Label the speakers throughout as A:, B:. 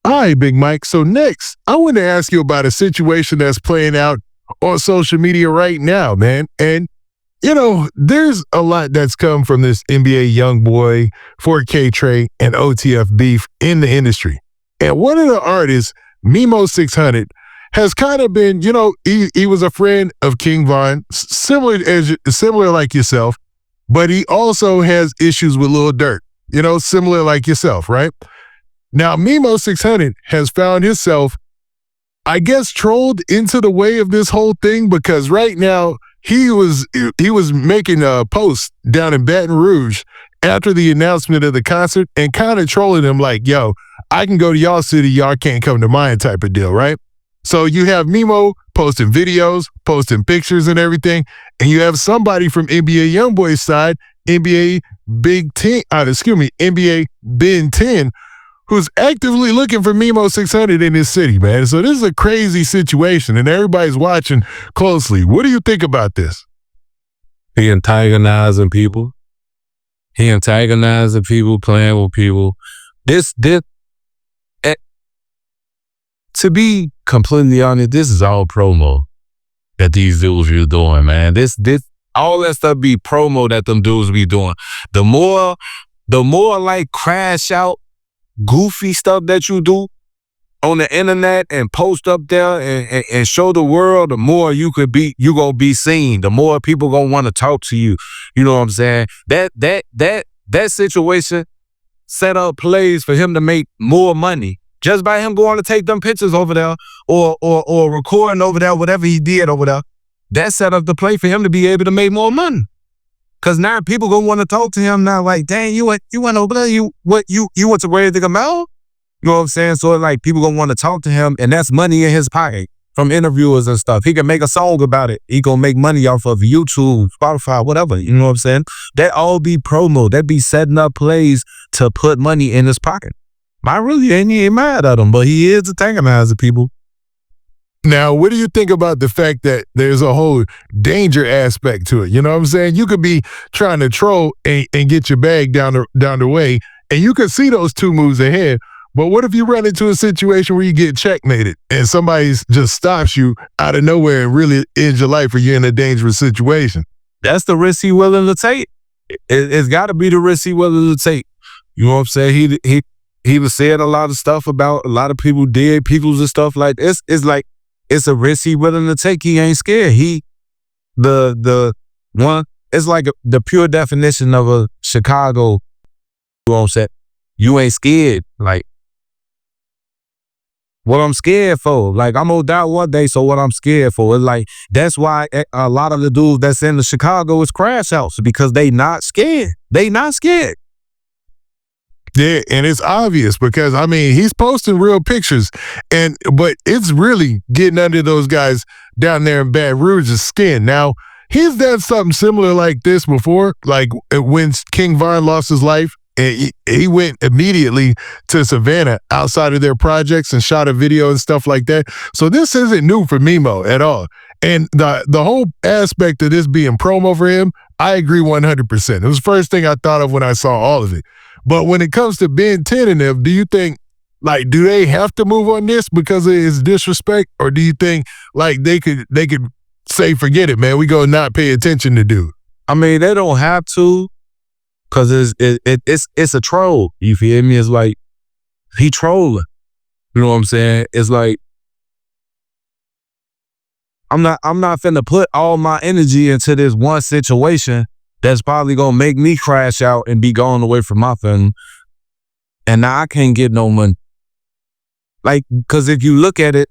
A: All right, Big Mike. So next, I want to ask you about a situation that's playing out on social media right now, man. And, you know, there's a lot that's come from this NBA Youngboy, 4K Trey, and OTF beef in the industry. And one of the artists, Memo600, has kind of been, you know, he was a friend of King Von, similar like yourself, but he also has issues with Lil Durk, you know, similar like yourself, right? Now, Memo600 has found himself, I guess, trolled into the way of this whole thing, because right now he was making a post down in Baton Rouge after the announcement of the concert and kind of trolling him like, yo, I can go to y'all city, y'all can't come to mine type of deal, right? So you have Mimo posting videos, posting pictures and everything, and you have somebody from NBA Youngboy's side, NBA Ben10, who's actively looking for Memo600 in his city, man. So this is a crazy situation, and everybody's watching closely. What do you think about this?
B: He antagonizing people. Playing with people. To be completely honest, this is all promo that these dudes are doing, man. All that stuff be promo that them dudes be doing. The more like crash out, goofy stuff that you do on the internet and post up there and show the world, the more you gonna be seen. The more people gonna want to talk to you. You know what I'm saying? That situation set up plays for him to make more money just by him going to take them pictures over there or recording over there, whatever he did over there. That set up the play for him to be able to make more money. Cause now people gonna want to talk to him now, like, dang, you went over there, you went to where to come out? You know what I'm saying? So like people gonna want to talk to him, and that's money in his pocket from interviewers and stuff. He can make a song about it. He gonna make money off of YouTube, Spotify, whatever. You know what I'm saying? That all be promo. That be setting up plays to put money in his pocket. I really ain't mad at him, but he is antagonizing people.
A: Now, what do you think about the fact that there's a whole danger aspect to it? You know what I'm saying? You could be trying to troll and get your bag down the way, and you could see those two moves ahead. But what if you run into a situation where you get checkmated and somebody just stops you out of nowhere and really ends your life, or you're in a dangerous situation?
B: That's the risk he willing to take. It's got to be the risk he willing to take. You know what I'm saying? He was saying a lot of stuff about a lot of people, dead peoples and stuff like this. It's like, it's a risk he willing to take. He ain't scared. The one, it's like the pure definition of a Chicago, you know what I'm saying? You ain't scared. Like, what I'm scared for? Like, I'm gonna die one day, so what I'm scared for? It's like, that's why a lot of the dudes that's in the Chicago is crash outs, because they not scared. They not scared.
A: Yeah, and it's obvious because, I mean, he's posting real pictures, but it's really getting under those guys down there in Baton Rouge's skin. Now, he's done something similar like this before, like when King Von lost his life, and he went immediately to Savannah outside of their projects and shot a video and stuff like that. So this isn't new for Mimo at all. And the whole aspect of this being promo for him, I agree 100%. It was the first thing I thought of when I saw all of it. But when it comes to Ben10 and them, do you think, like, do they have to move on this because of his disrespect? Or do you think, like, they could say, forget it, man, we go not pay attention to dude?
B: I mean, they don't have to, because it's a troll. You feel me? It's like, he trolling. You know what I'm saying? It's like, I'm not finna put all my energy into this one situation that's probably gonna make me crash out and be gone away from my family. And now I can't get no money. Like, cause if you look at it,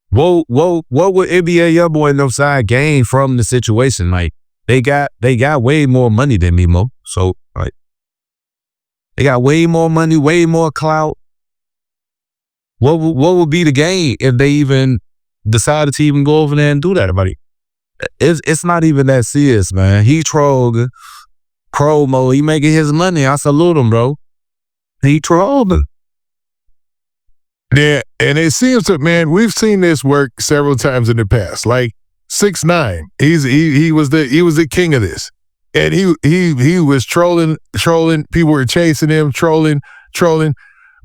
B: what would NBA Youngboy and them side gain from the situation? Like, they got way more money than Mimo. So like, they got way more money, way more clout. What would be the gain if they even decided to even go over there and do that, buddy? It's not even that serious, man. He trolling, promo, he making his money. I salute him, bro. He trolling.
A: Yeah, and it seems that, man, we've seen this work several times in the past. Like 6ix9ine, he was the king of this, and he was trolling. People were chasing him, trolling.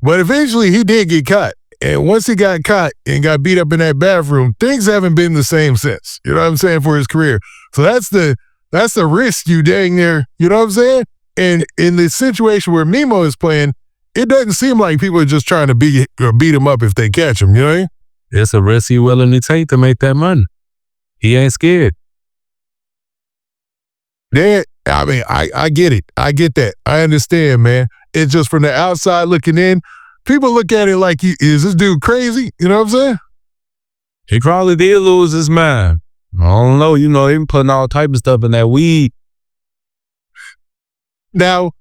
A: But eventually he did get caught. And once he got caught and got beat up in that bathroom, things haven't been the same since. You know what I'm saying? For his career. So that's the risk you dang near, you know what I'm saying? And in the situation where Memo is playing, it doesn't seem like people are just trying to beat him up if they catch him, you know what I mean?
B: It's a risk he willing to take to make that money. He ain't scared.
A: I mean, I get it. I get that. I understand, man. It's just from the outside looking in, people look at it like, is this dude crazy? You know what I'm saying?
B: He probably did lose his mind. I don't know. You know, he been putting all type of stuff in that weed.
A: Now,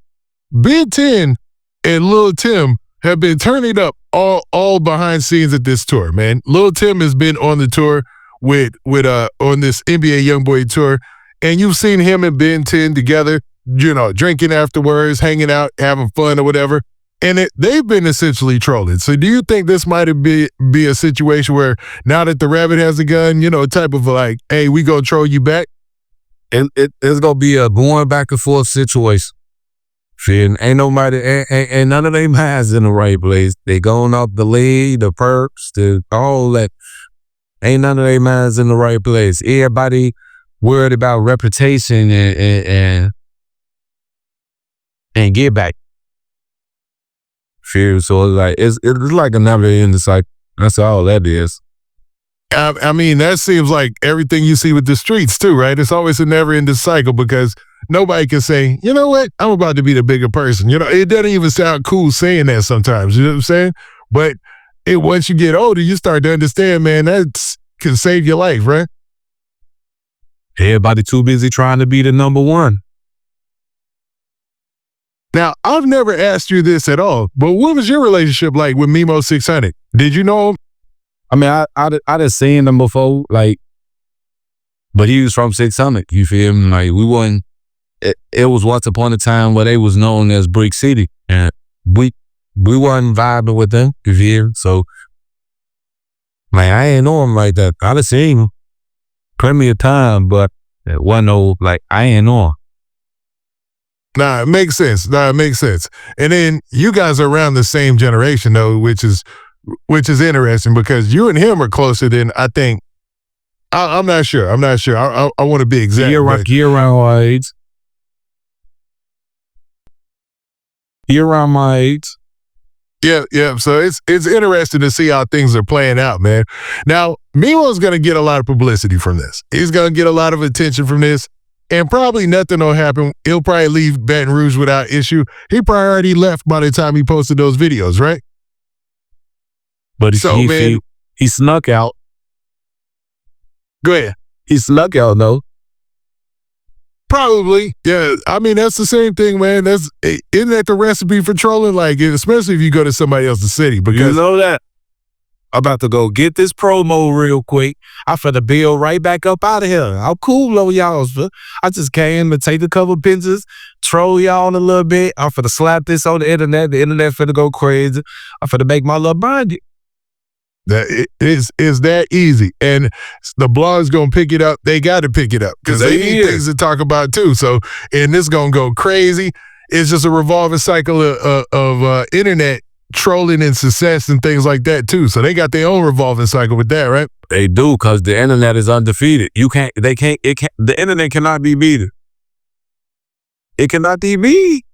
A: Ben10 and Lil Tim have been turning up all behind scenes at this tour, man. Lil Tim has been on the tour with on this NBA Youngboy tour, and you've seen him and Ben10 together, you know, drinking afterwards, hanging out, having fun or whatever. And they've been essentially trolling. So do you think this might be a situation where now that the rabbit has a gun, you know, type of like, hey, we gonna troll you back?
B: And it's gonna be a going back and forth situation. See, ain't nobody, ain't none of them minds in the right place. They going off the lead, the perps, all that. Ain't none of their minds in the right place. Everybody worried about reputation and get back. Fear. So it's like a never ending cycle. That's all that is.
A: I mean, that seems like everything you see with the streets too, right? It's always a never ending cycle because nobody can say, you know what, I'm about to be the bigger person. You know, it doesn't even sound cool saying that sometimes, you know what I'm saying? But once you get older, you start to understand, man, that can save your life, right?
B: Everybody too busy trying to be the number one.
A: Now, I've never asked you this at all, but what was your relationship like with Memo600? Did you know him?
B: I mean, I done seen him before, like, but he was from 600, you feel me? Like, we wasn't, it was once upon a time where they was known as Brick City, and we wasn't vibing with them, you feel me? So, like, I ain't know him like that. I done seen him plenty of time, but it wasn't no, like, I ain't know him.
A: Nah, it makes sense. And then you guys are around the same generation, though, which is interesting because you and him are closer than I think. I'm not sure. I want to be exact.
B: You're around my age. You're around my age.
A: Yeah. So it's interesting to see how things are playing out, man. Now, Mimo's going to get a lot of publicity from this. He's going to get a lot of attention from this. And probably nothing will happen. He'll probably leave Baton Rouge without issue. He probably already left by the time he posted those videos, right?
B: But he snuck out.
A: Go ahead.
B: He snuck out, though.
A: Probably. Yeah. I mean, that's the same thing, man. Isn't that the recipe for trolling? Like, especially if you go to somebody else's city. Because
B: you know that. I'm about to go get this promo real quick. I'm finna build right back up out of here. I'm cool on y'all. I just came to take a couple pictures, troll y'all a little bit. I'm finna slap this on the internet. The internet finna go crazy. I'm finna make my little bond.
A: That is that easy. And the blog's gonna pick it up. They gotta pick it up because they need things to talk about too. So, and this gonna go crazy. It's just a revolving cycle of internet trolling and success and things like that too. So they got their own revolving cycle with that, right?
B: They do, because the internet is undefeated. The internet cannot be beaten. It cannot be beat.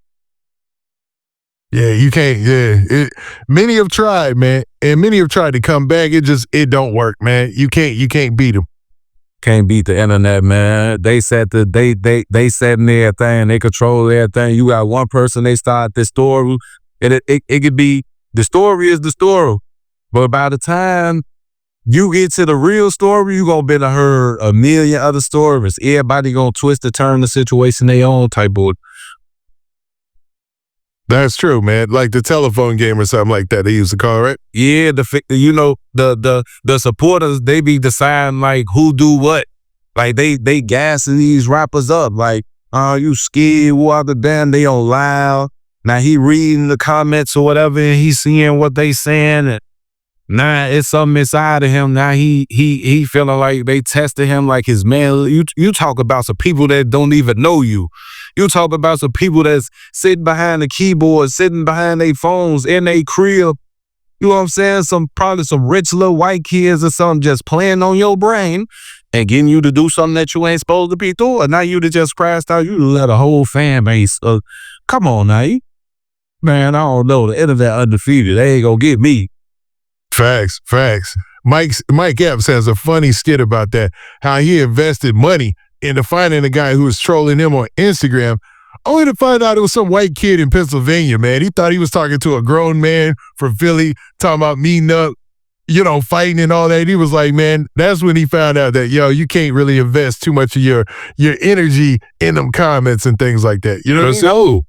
A: Yeah, you can't. Yeah, many have tried, man, and many have tried to come back. It don't work, man. You can't beat them.
B: Can't beat the internet, man. They set they setting everything. They control everything. You got one person, they start this story, and it could be, the story is the story, but by the time you get to the real story, you gonna be to heard a million other stories. Everybody gonna twist and turn the situation their own type of.
A: That's true, man. Like the telephone game or something like that they used to call, right?
B: Yeah, the supporters, they be deciding like who do what. Like they gassing these rappers up. Like, you scared, what the damn, they on loud. Now he reading the comments or whatever, and he seeing what they saying, and now it's something inside of him. Now he feeling like they tested him like his man. You talk about some people that don't even know you. You talk about some people that's sitting behind the keyboard, sitting behind their phones in their crib. You know what I'm saying? Probably some rich little white kids or something just playing on your brain and getting you to do something that you ain't supposed to be doing. Now you just crashed out. You let a whole fan base. Come on now. Man, I don't know. The internet undefeated. They ain't gonna get me.
A: Facts. Mike Epps has a funny skit about that, how he invested money into finding a guy who was trolling him on Instagram, only to find out it was some white kid in Pennsylvania, man. He thought he was talking to a grown man from Philly, talking about meeting up, fighting and all that. He was like, man, that's when he found out that, you can't really invest too much of your energy in them comments and things like that. You know what I mean?